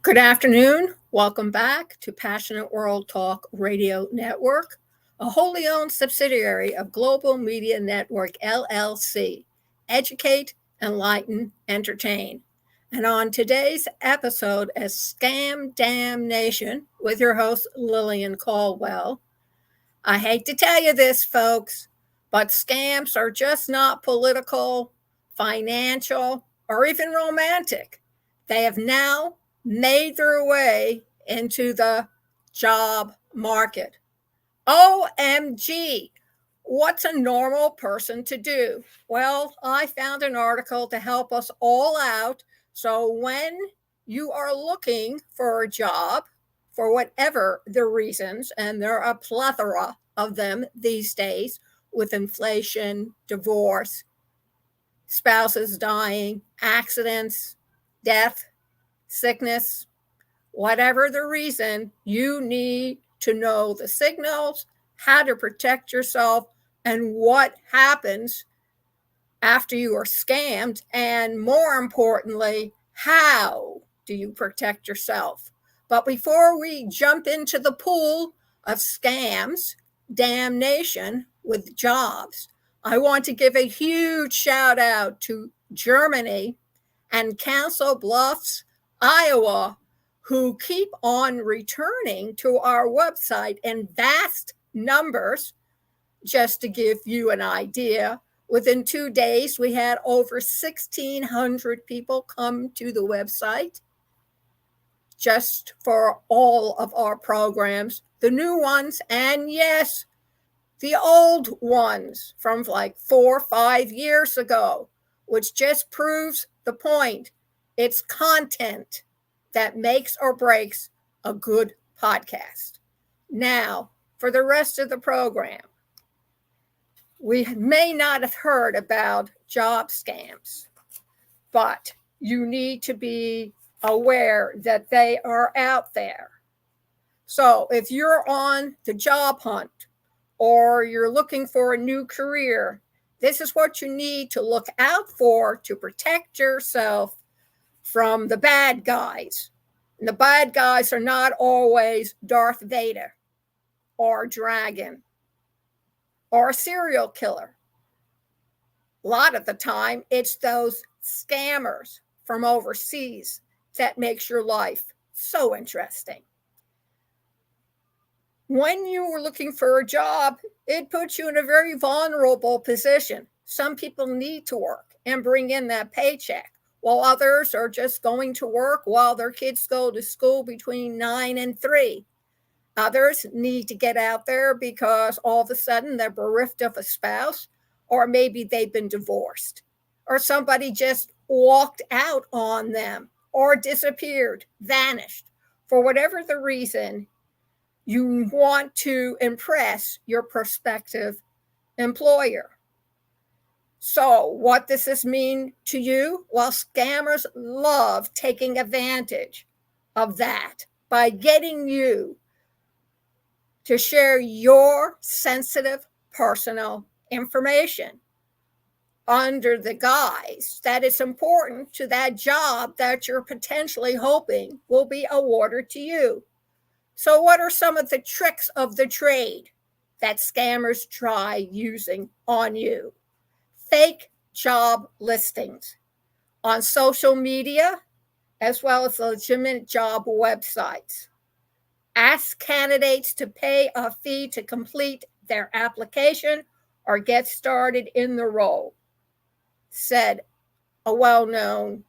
Good afternoon. Welcome back to Passionate World Talk Radio Network, a wholly owned subsidiary of Global Media Network LLC. Educate, enlighten, entertain. And on today's episode as Scam DamNation with your host Lillian Cauldwell, I hate to tell you this, folks, but scams are just not political, financial, or even romantic. They have now made their way into the job market. OMG, what's a normal person to do? Well, I found an article to help us all out. So when you are looking for a job, for whatever the reasons, and there are a plethora of them these days with inflation, divorce, spouses dying, accidents, death, sickness, whatever the reason, you need to know the signals, how to protect yourself, and what happens after you are scammed, and more importantly, how do you protect yourself? But before we jump into the pool of scams, damnation with jobs, I want to give a huge shout out to Germany and Council Bluffs, Iowa, who keep on returning to our website in vast numbers. Just to give you an idea, within 2 days, we had over 1,600 people come to the website just for all of our programs, the new ones, and yes, the old ones from like 4 or 5 years ago, which just proves the point. It's content that makes or breaks a good podcast. Now, for the rest of the program, we may not have heard about job scams, but you need to be aware that they are out there. So if you're on the job hunt or you're looking for a new career, this is what you need to look out for to protect yourself from the bad guys. And the bad guys are not always Darth Vader or Dragon or a serial killer. A lot of the time, it's those scammers from overseas that makes your life so interesting. When you were looking for a job, it puts you in a very vulnerable position. Some people need to work and bring in that paycheck, while others are just going to work while their kids go to school between 9 and 3. Others need to get out there because all of a sudden they're bereft of a spouse, or maybe they've been divorced, or somebody just walked out on them, or disappeared, vanished. For whatever the reason, you want to impress your prospective employer. So what does this mean to you? Well, scammers love taking advantage of that by getting you to share your sensitive personal information under the guise that it's important to that job that you're potentially hoping will be awarded to you. So what are some of the tricks of the trade that scammers try using on you? Fake job listings on social media, as well as legitimate job websites. Ask candidates to pay a fee to complete their application or get started in the role, said a well-known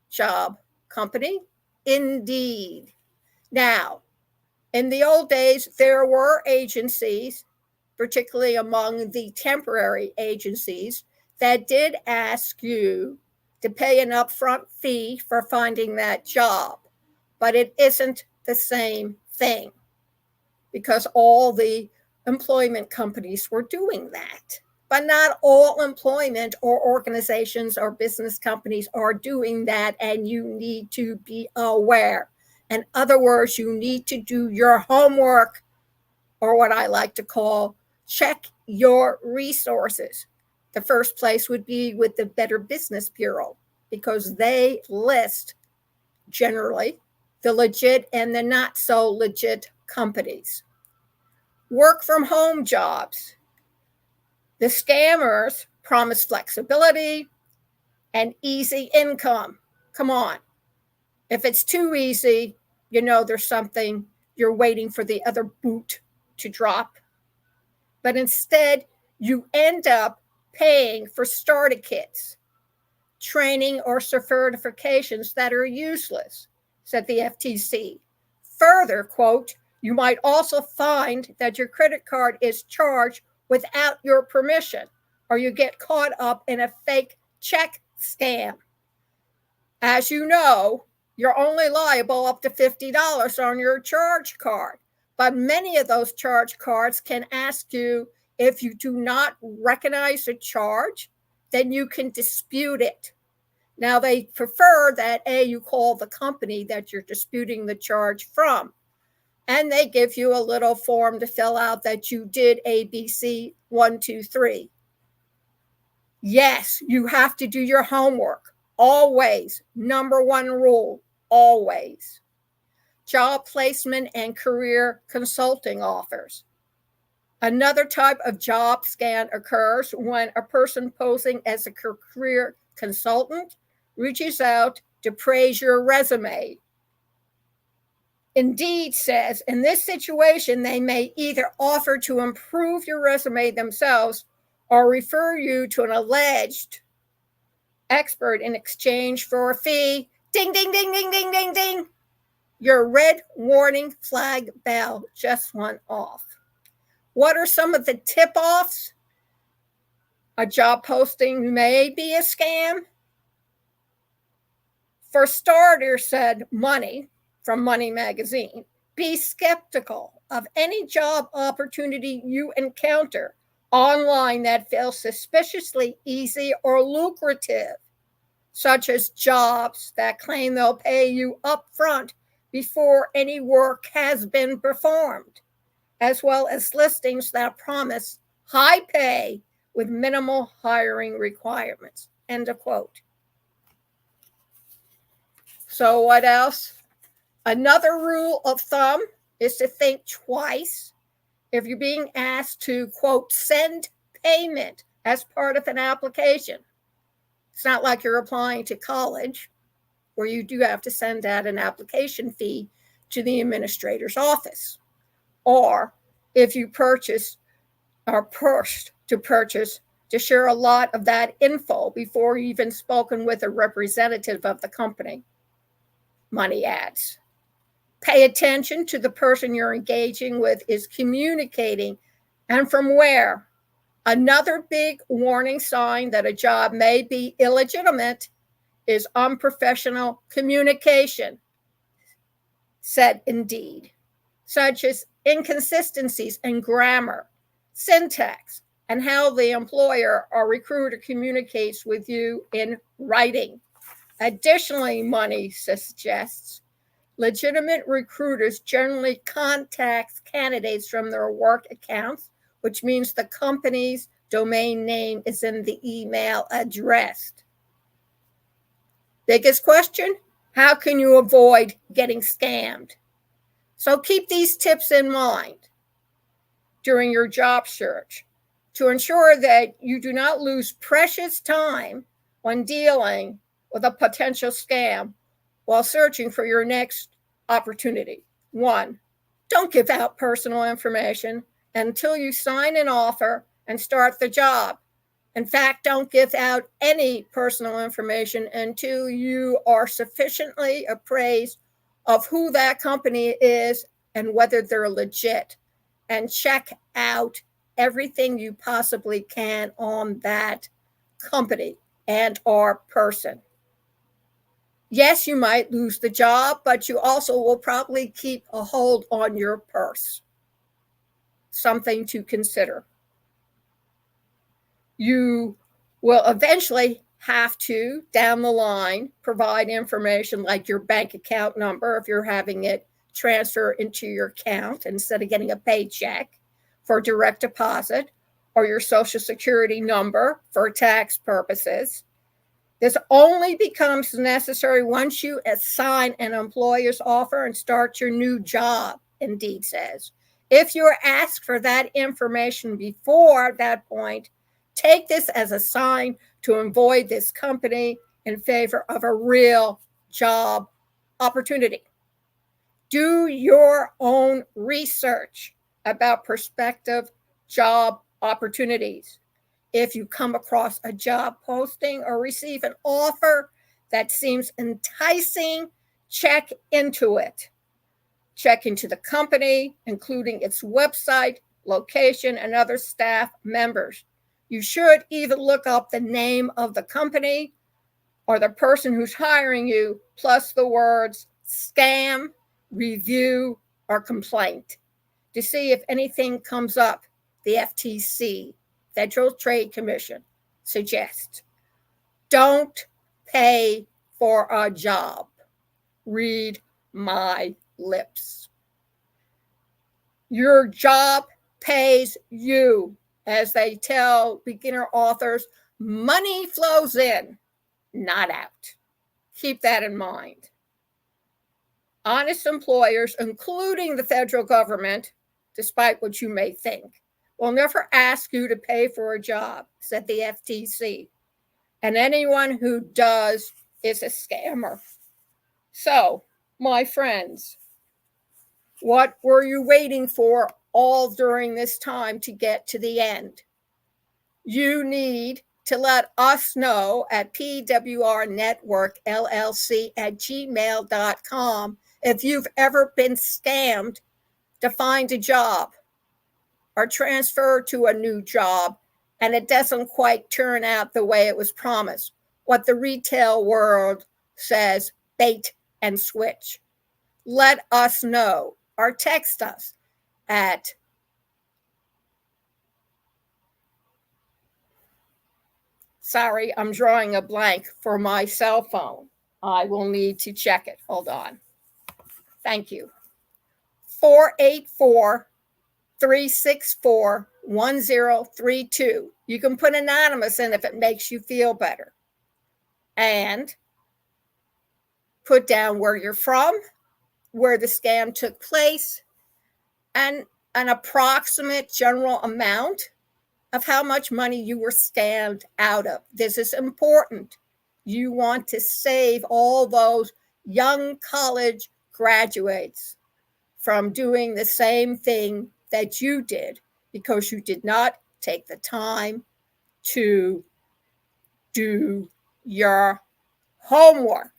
job company. Indeed. Now, in the old days, there were agencies, particularly among the temporary agencies, that did ask you to pay an upfront fee for finding that job. But it isn't the same thing because all the employment companies were doing that. But not all employment or organizations or business companies are doing that, and you need to be aware. In other words, you need to do your homework, or what I like to call check your resources. The first place would be with the Better Business Bureau because they list generally the legit and the not so legit companies. Work from home jobs. The scammers promise flexibility and easy income. Come on. If it's too easy, you know there's something you're waiting for the other boot to drop. But instead, you end up paying for starter kits, training, or certifications that are useless, said the FTC. Further, quote, you might also find that your credit card is charged without your permission, or you get caught up in a fake check scam. As you know, you're only liable up to $50 on your charge card, but many of those charge cards can ask you if you do not recognize a charge, then you can dispute it. Now, they prefer that you call the company that you're disputing the charge from, and they give you a little form to fill out that you did ABC 1, 2, 3. Yes, you have to do your homework. Always. Number one rule, always. Job placement and career consulting offers. Another type of job scan occurs when a person posing as a career consultant reaches out to praise your resume. Indeed says, in this situation, they may either offer to improve your resume themselves or refer you to an alleged expert in exchange for a fee. Ding, ding, ding, ding, ding, ding, ding. Your red warning flag bell just went off. What are some of the tip-offs? A job posting may be a scam. For starters, said Money from Money Magazine, be skeptical of any job opportunity you encounter online that feels suspiciously easy or lucrative, such as jobs that claim they'll pay you up front before any work has been performed, as well as listings that promise high pay with minimal hiring requirements. End of quote. So what else? Another rule of thumb is to think twice if you're being asked to, quote, send payment as part of an application. It's not like you're applying to college where you do have to send out an application fee to the administrator's office. Or if you purchase or pushed to purchase, to share a lot of that info before you've even spoken with a representative of the company. Money ads. Pay attention to the person you're engaging with is communicating and from where. Another big warning sign that a job may be illegitimate is unprofessional communication, said Indeed, such as inconsistencies in grammar, syntax, and how the employer or recruiter communicates with you in writing. Additionally, Money suggests legitimate recruiters generally contact candidates from their work accounts, which means the company's domain name is in the email address. Biggest question, how can you avoid getting scammed? So keep these tips in mind during your job search to ensure that you do not lose precious time when dealing with a potential scam while searching for your next opportunity. 1, don't give out personal information until you sign an offer and start the job. In fact, don't give out any personal information until you are sufficiently appraised of who that company is and whether they're legit. And check out everything you possibly can on that company and or person. Yes, you might lose the job, but you also will probably keep a hold on your purse. Something to consider. You will eventually have to, down the line, provide information like your bank account number if you're having it transfer into your account instead of getting a paycheck for direct deposit, or your social security number for tax purposes. This only becomes necessary once you sign an employer's offer and start your new job, Indeed says. If you're asked for that information before that point, take this as a sign to avoid this company in favor of a real job opportunity. Do your own research about prospective job opportunities. If you come across a job posting or receive an offer that seems enticing, check into it. Check into the company, including its website, location, and other staff members. You should even look up the name of the company or the person who's hiring you, plus the words scam, review, or complaint to see if anything comes up. The FTC, Federal Trade Commission, suggests don't pay for a job. Read my lips. Your job pays you. As they tell beginner authors, money flows in, not out. Keep that in mind. Honest employers, including the federal government, despite what you may think, will never ask you to pay for a job, said the FTC. And anyone who does is a scammer. So, my friends, what were you waiting for all during this time to get to the end? You need to let us know at pwrnetworkllc@gmail.com if you've ever been scammed to find a job or transfer to a new job and it doesn't quite turn out the way it was promised. What the retail world says, bait and switch. Let us know or text us at sorry, I'm drawing a blank for my cell phone. I will need to check it. Hold on. Thank you. 484-364-1032. You can put anonymous in if it makes you feel better. And put down where you're from, where the scam took place, and an approximate general amount of how much money you were scammed out of. This is important. You want to save all those young college graduates from doing the same thing that you did because you did not take the time to do your homework,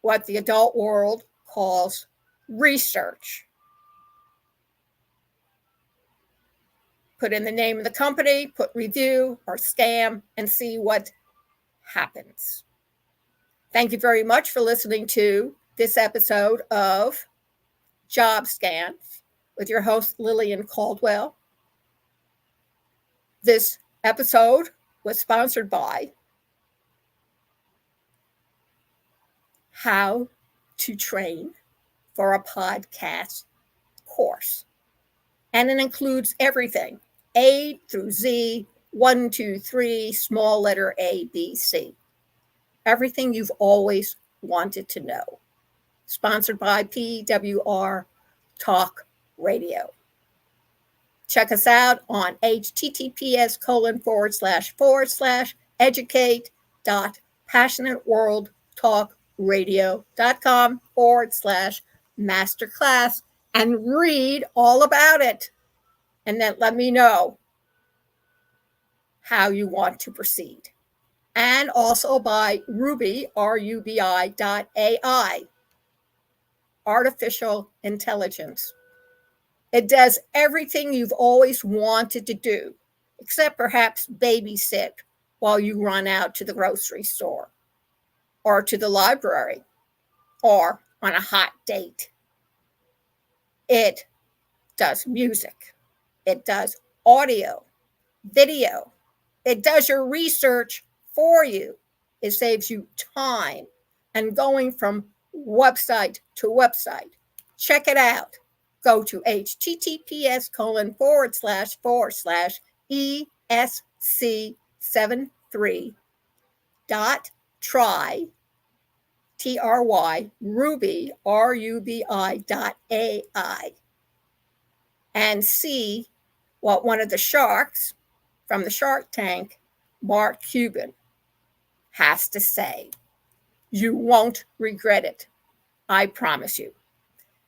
what the adult world calls research. Put in the name of the company, put review or scam, and see what happens. Thank you very much for listening to this episode of Job Scams with your host, Lillian Cauldwell. This episode was sponsored by How to Train for a Podcast course. And it includes everything, A through Z, 1, 2, 3, small letter A, B, C. Everything you've always wanted to know. Sponsored by PWR Talk Radio. Check us out on https://educate.passionateworldtalkradio.com/masterclass and read all about it. And then let me know how you want to proceed. And also by Ruby, RUBI.ai, artificial intelligence. It does everything you've always wanted to do, except perhaps babysit while you run out to the grocery store or to the library or on a hot date. It does music. It does audio, video. It does your research for you. It saves you time and going from website to website. Check it out. Go to https://ESC73 try, T-R-Y, Ruby, R-U-B-I .ai, and see what one of the sharks from the Shark Tank, Mark Cuban, has to say. You won't regret it. I promise you.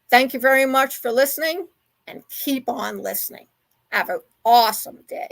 Thank you very much for listening, and keep on listening. Have an awesome day.